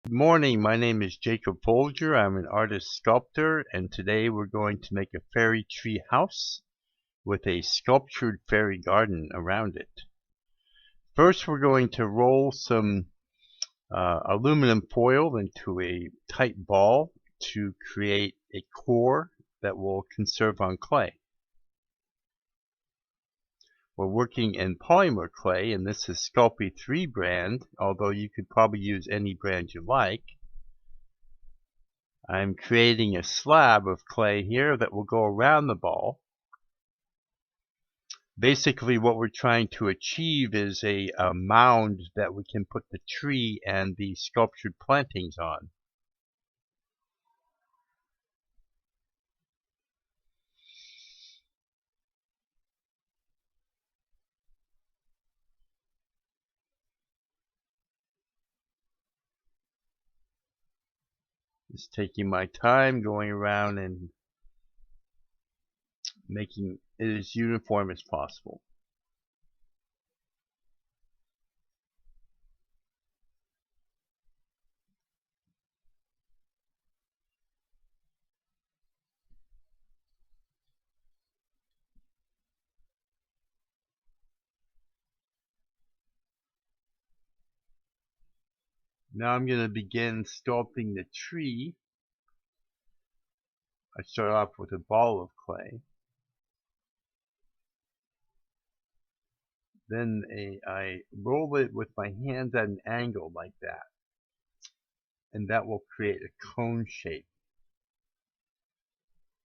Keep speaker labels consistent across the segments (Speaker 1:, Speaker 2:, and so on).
Speaker 1: Good morning, my name is Jacob Folger. I'm an artist sculptor, and today we're going to make a fairy tree house with a sculptured fairy garden around it. First, we're going to roll some aluminum foil into a tight ball to create a core that will conserve on clay. We're working in Polymer clay, and this is Sculpey 3 brand, although you could probably use any brand you like. I'm creating a slab of clay here that will go around the ball. Basically what we're trying to achieve is a mound that we can put the tree and the sculptured plantings on. Just taking my time going around and making it as uniform as possible. Now I'm going to begin sculpting the tree. I start off with a ball of clay. Then I roll it with my hands at an angle like that. And that will create a cone shape.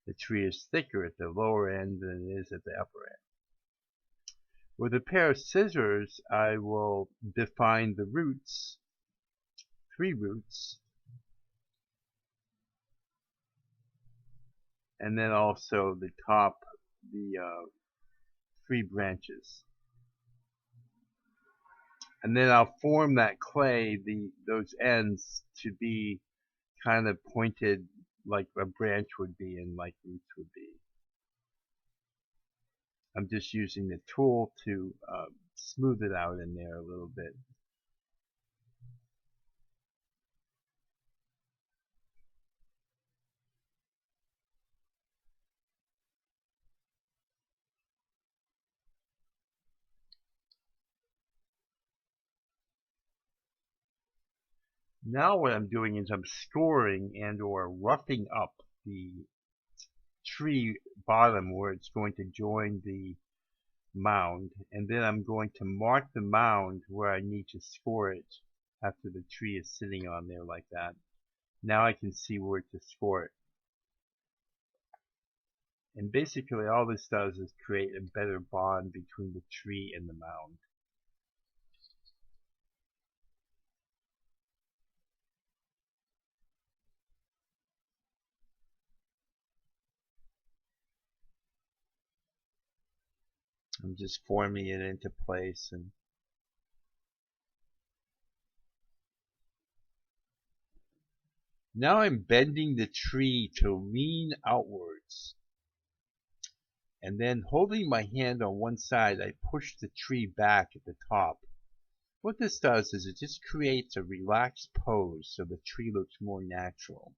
Speaker 1: The tree is thicker at the lower end than it is at the upper end. With a pair of scissors, I will define the roots, 3 roots, and then also the top, the 3 branches. And then I'll form that clay, those ends, to be kind of pointed like a branch would be and like roots would be. I'm just using the tool to smooth it out in there a little bit. Now what I'm doing is I'm scoring and or roughing up the tree bottom where it's going to join the mound, and then I'm going to mark the mound where I need to score it after the tree is sitting on there like that. Now I can see where to score it. And basically all this does is create a better bond between the tree and the mound. I'm just forming it into place, and now I'm bending the tree to lean outwards. And then holding my hand on one side, I push the tree back at the top. What this does is it just creates a relaxed pose so the tree looks more natural.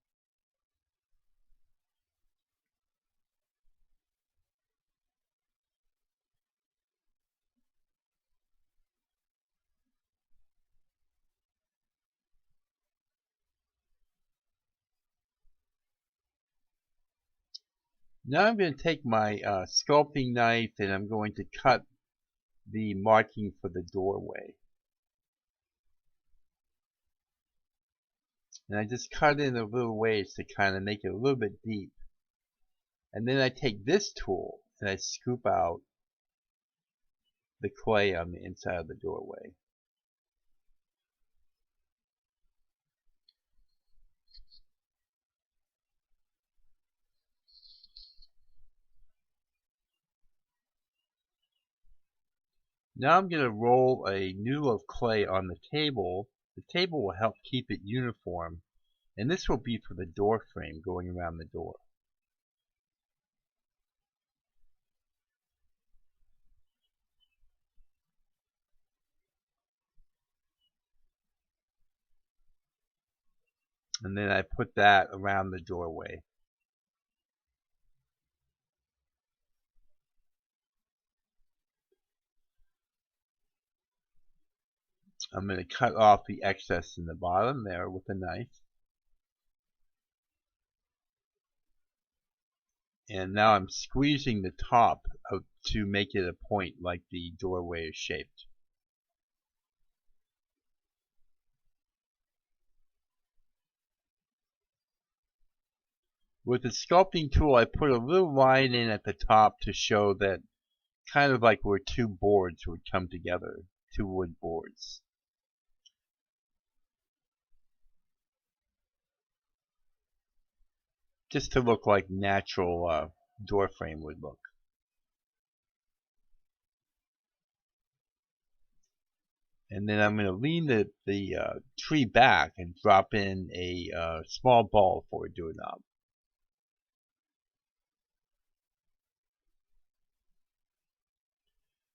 Speaker 1: Now I'm going to take my sculpting knife and I'm going to cut the marking for the doorway. And I just cut in a little ways to kind of make it a little bit deep. And then I take this tool and I scoop out the clay on the inside of the doorway. Now I'm going to roll a noodle of clay on the table. The table will help keep it uniform, and this will be for the door frame going around the door. And then I put that around the doorway. I'm going to cut off the excess in the bottom there with a knife. And now I'm squeezing the top to make it a point like the doorway is shaped. With the sculpting tool, I put a little line in at the top to show that kind of like where two boards would come together, two wood boards. Just to look like natural door frame would look. And then I'm going to lean the tree back and drop in a small ball for a doorknob.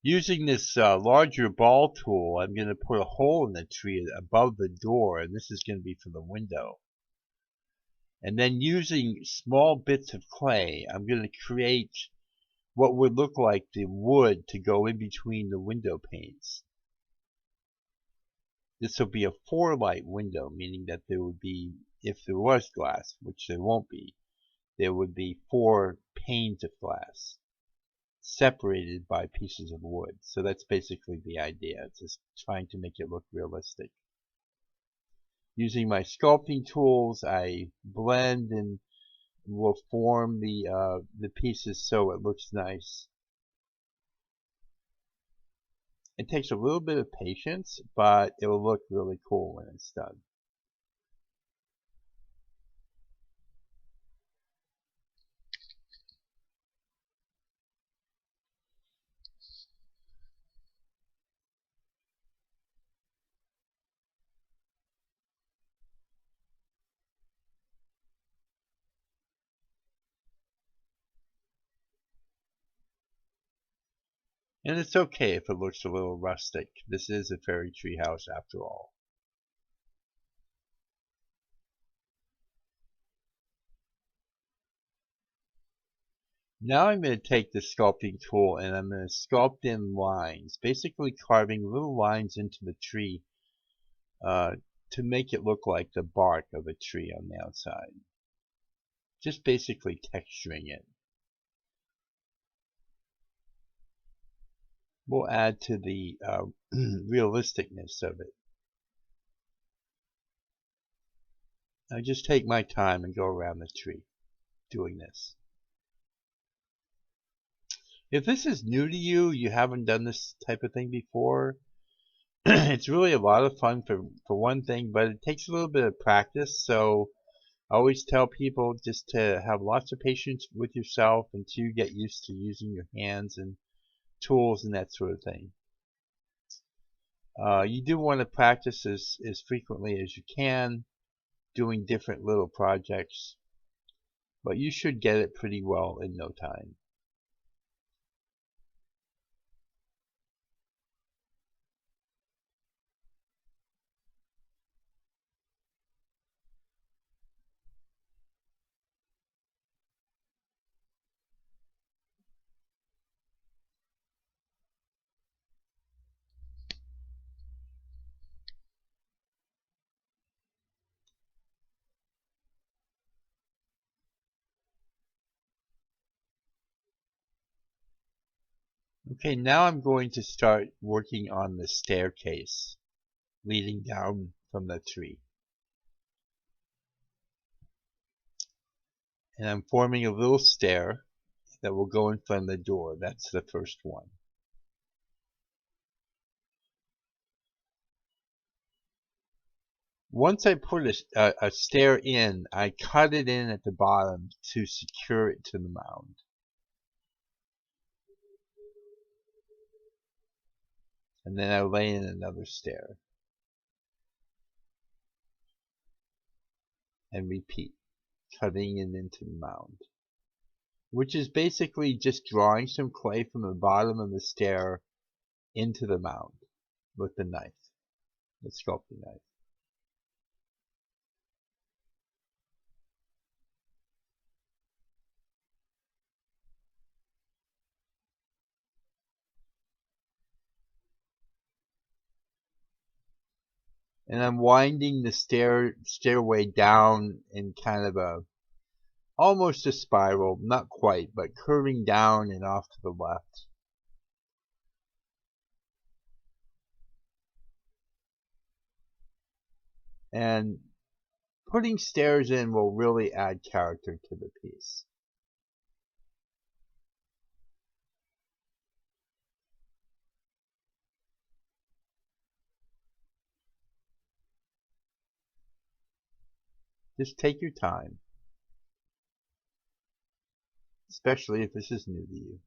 Speaker 1: Using this larger ball tool, I'm going to put a hole in the tree above the door, and this is going to be for the window. And then using small bits of clay, I'm going to create what would look like the wood to go in between the window panes. This will be a 4-light window, meaning that there would be, if there was glass, which there won't be, there would be 4 panes of glass separated by pieces of wood. So that's basically the idea. It's just trying to make it look realistic. Using my sculpting tools, I blend and will form the pieces so it looks nice. It takes a little bit of patience, but it will look really cool when it's done. And it's okay if it looks a little rustic. This is a fairy tree house after all. Now I'm going to take the sculpting tool and I'm going to sculpt in lines, basically carving little lines into the tree to make it look like the bark of a tree on the outside. Just basically texturing it. We'll add to the realisticness of it. I just take my time and go around the tree doing this. If this is new to you, you haven't done this type of thing before, it's really a lot of fun for one thing, but it takes a little bit of practice. So I always tell people just to have lots of patience with yourself until you get used to using your hands and tools and that sort of thing. You do want to practice as frequently as you can, doing different little projects, but you should get it pretty well in no time. Okay, now I'm going to start working on the staircase leading down from the tree. And I'm forming a little stair that will go in front of the door. That's the first one. Once I put a stair in, I cut it in at the bottom to secure it to the mound. And then I lay in another stair. And repeat, cutting it into the mound. Which is basically just drawing some clay from the bottom of the stair into the mound with the knife, the sculpting knife. And I'm winding the stairway down in kind of a almost a spiral, not quite, but curving down and off to the left. And putting stairs in will really add character to the piece. Just take your time, especially if this is new to you.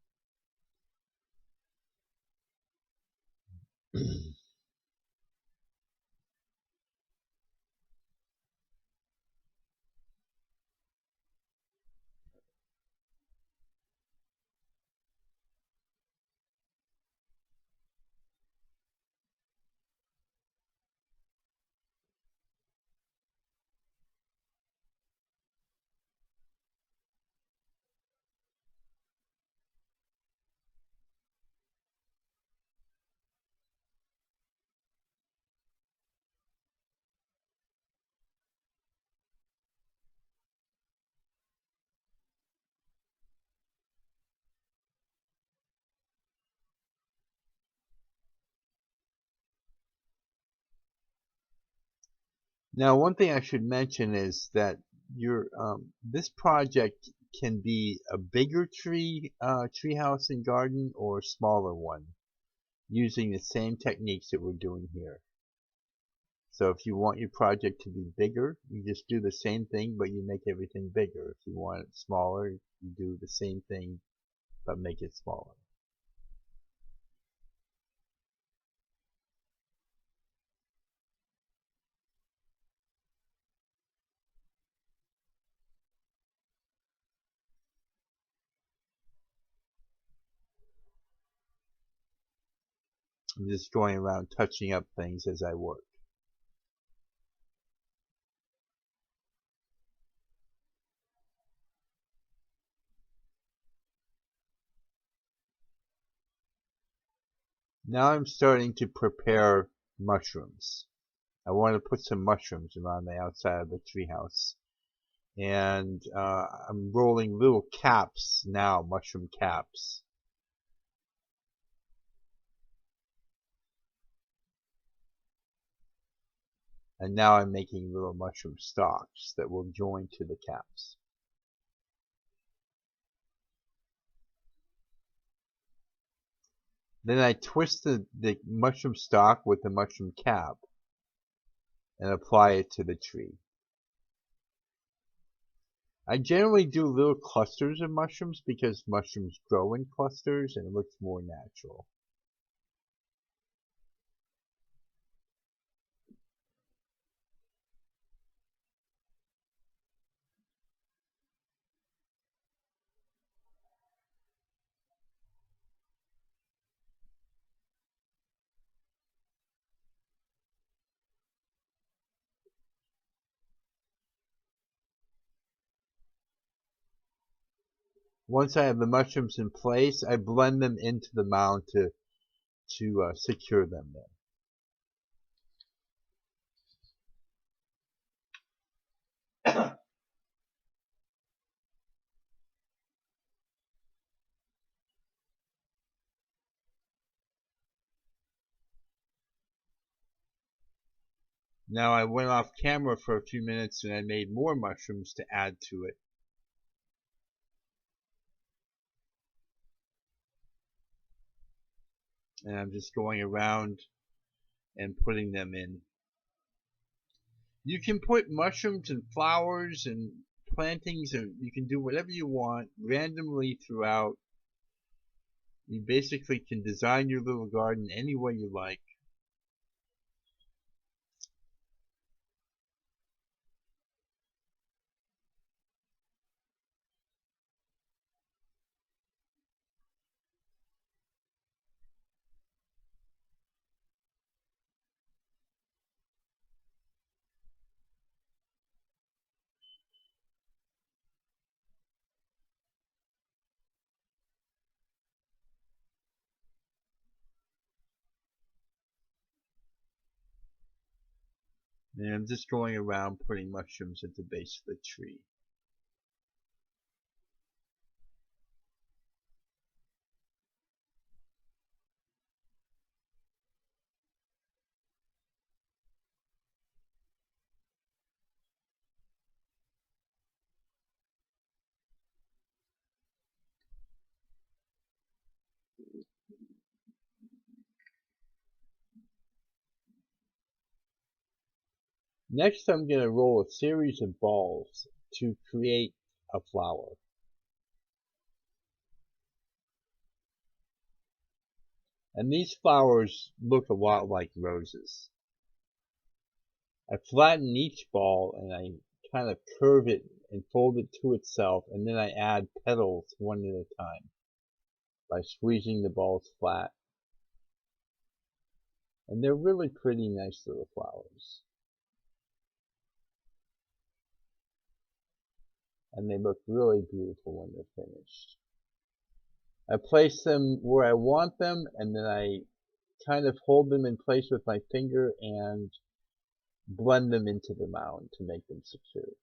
Speaker 1: Now, one thing I should mention is that your this project can be a bigger tree house and garden, or a smaller one, using the same techniques that we're doing here. So if you want your project to be bigger, you just do the same thing, but you make everything bigger. If you want it smaller, you do the same thing, but make it smaller. I'm just going around touching up things as I work. Now I'm starting to prepare mushrooms. I want to put some mushrooms around the outside of the treehouse. And I'm rolling little caps now, mushroom caps. And now I'm making little mushroom stalks that will join to the caps. Then I twist the mushroom stalk with the mushroom cap and apply it to the tree. I generally do little clusters of mushrooms because mushrooms grow in clusters and it looks more natural. Once I have the mushrooms in place, I blend them into the mound to secure them there. Now I went off camera for a few minutes and I made more mushrooms to add to it. And I'm just going around and putting them in. You can put mushrooms and flowers and plantings, and you can do whatever you want randomly throughout. You basically can design your little garden any way you like. And I'm just going around putting mushrooms at the base of the tree. Next, I'm going to roll a series of balls to create a flower. And these flowers look a lot like roses. I flatten each ball and I kind of curve it and fold it to itself, and then I add petals one at a time by squeezing the balls flat. And they're really pretty nice little flowers. And they look really beautiful when they're finished. I place them where I want them, and then I kind of hold them in place with my finger and blend them into the mound to make them secure.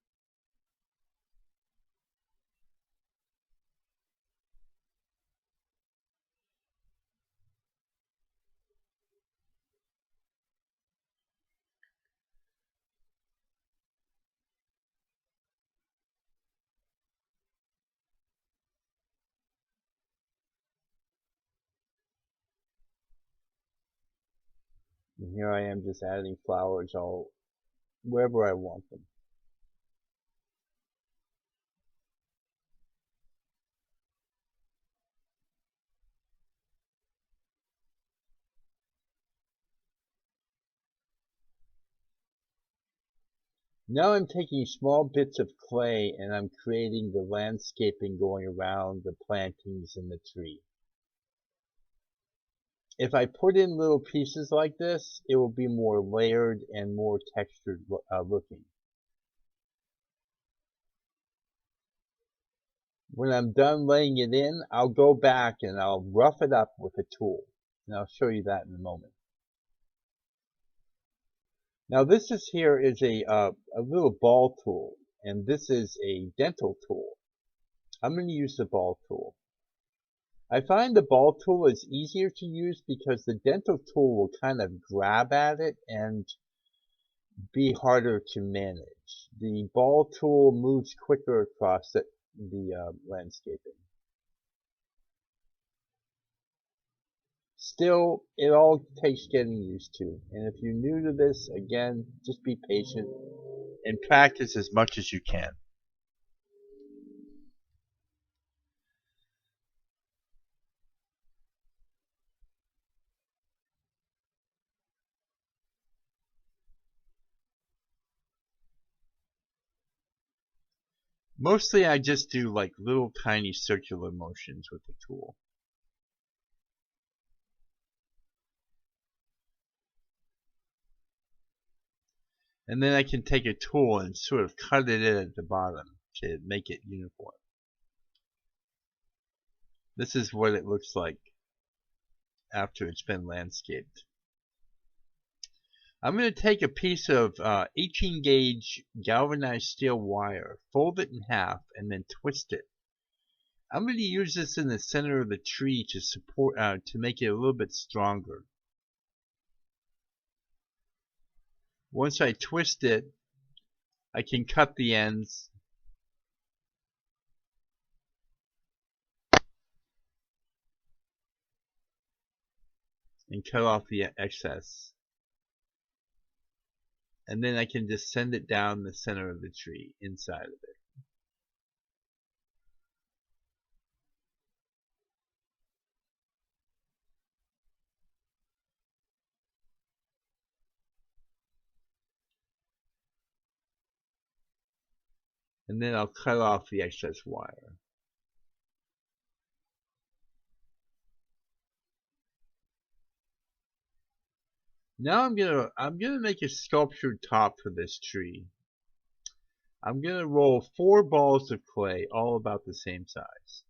Speaker 1: And here I am just adding flowers all wherever I want them. Now I'm taking small bits of clay and I'm creating the landscaping going around the plantings in the tree. If I put in little pieces like this, it will be more layered and more textured looking. When I'm done laying it in, I'll go back and I'll rough it up with a tool. And I'll show you that in a moment. Now this is a little ball tool, and this is a dental tool. I'm going to use the ball tool. I find the ball tool is easier to use because the dental tool will kind of grab at it and be harder to manage. The ball tool moves quicker across the landscaping. Still, it all takes getting used to. And if you're new to this, again, just be patient and practice as much as you can. Mostly I just do like little tiny circular motions with the tool. And then I can take a tool and sort of cut it in at the bottom to make it uniform. This is what it looks like after it's been landscaped. I'm going to take a piece of 18 gauge galvanized steel wire, fold it in half, and then twist it. I'm going to use this in the center of the tree to support, to make it a little bit stronger. Once I twist it, I can cut the ends and cut off the excess. And then I can just send it down the center of the tree, inside of it. And then I'll cut off the excess wire. Now I'm gonna make a sculptured top for this tree. I'm gonna roll 4 balls of clay, all about the same size.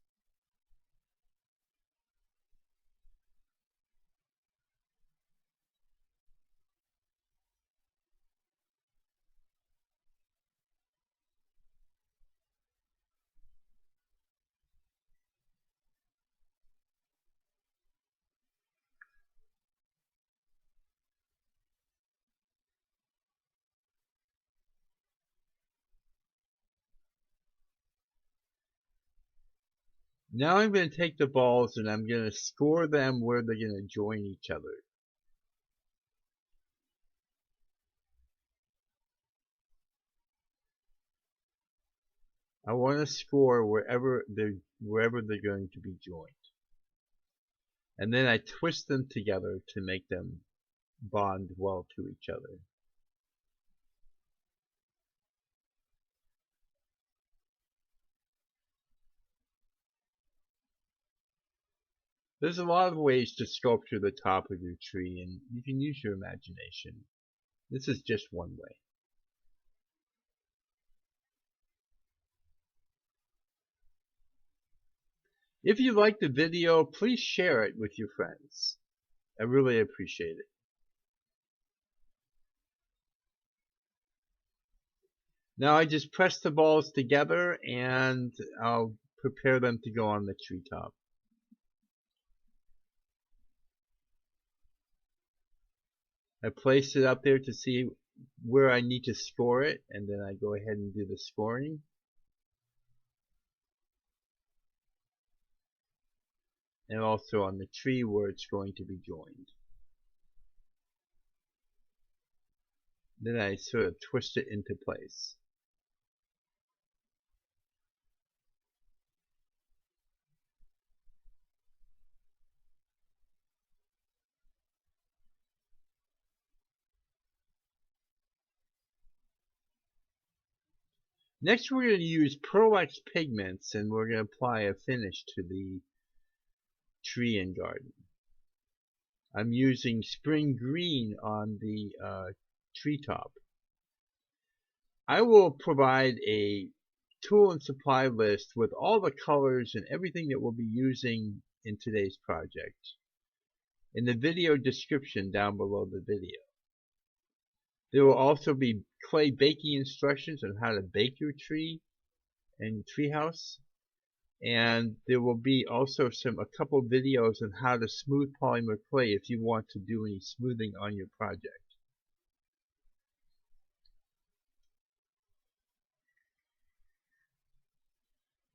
Speaker 1: Now I'm going to take the balls and I'm going to score them where they're going to join each other. I want to score wherever they're going to be joined. And then I twist them together to make them bond well to each other. There's a lot of ways to sculpture the top of your tree, and you can use your imagination. This is just one way. If you like the video, please share it with your friends. I really appreciate it. Now I just press the balls together and I'll prepare them to go on the treetop. I place it up there to see where I need to score it, and then I go ahead and do the scoring. And also on the tree where it's going to be joined. Then I sort of twist it into place. Next we're going to use Reflex pigments, and we're going to apply a finish to the tree and garden. I'm using spring green on the treetop. I will provide a tool and supply list with all the colors and everything that we'll be using in today's project in the video description down below the video. There will also be clay baking instructions on how to bake your tree and treehouse, and there will be also a couple videos on how to smooth polymer clay if you want to do any smoothing on your project.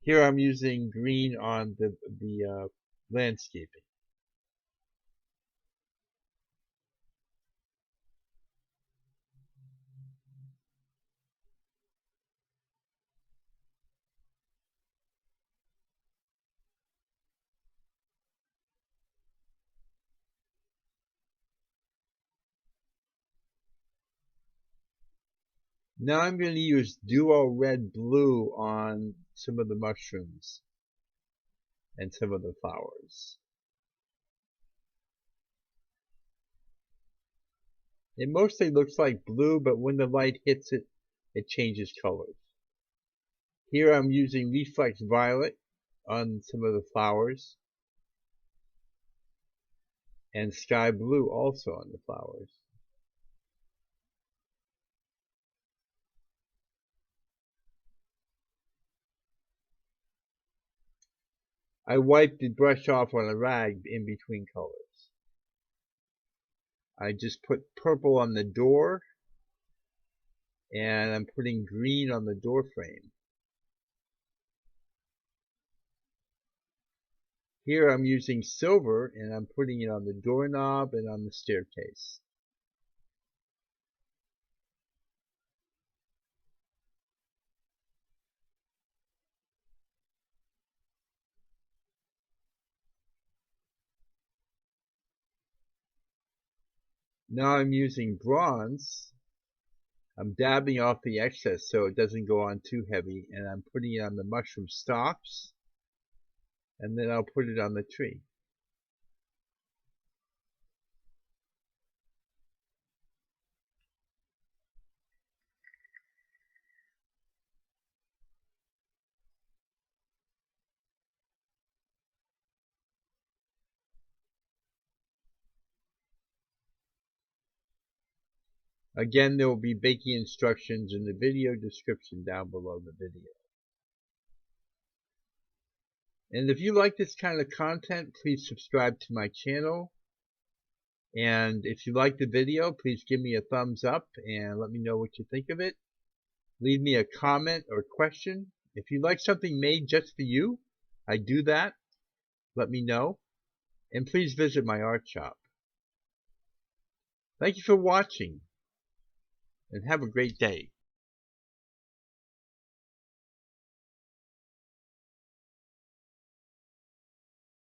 Speaker 1: Here I'm using green on the landscaping. Now I'm going to use duo red blue on some of the mushrooms and some of the flowers. It mostly looks like blue, but when the light hits it, it changes colors. Here I'm using Reflex violet on some of the flowers, and sky blue also on the flowers. I wipe the brush off on a rag in between colors. I just put purple on the door, and I'm putting green on the door frame. Here I'm using silver, and I'm putting it on the doorknob and on the staircase. Now I'm using bronze. I'm dabbing off the excess so it doesn't go on too heavy, and I'm putting it on the mushroom stalks, and then I'll put it on the tree. Again, there will be baking instructions in the video description down below the video. And if you like this kind of content, please subscribe to my channel. And if you like the video, please give me a thumbs up and let me know what you think of it. Leave me a comment or question. If you like something made just for you, I do that, let me know, and please visit my art shop. Thank you for watching, and have a great day.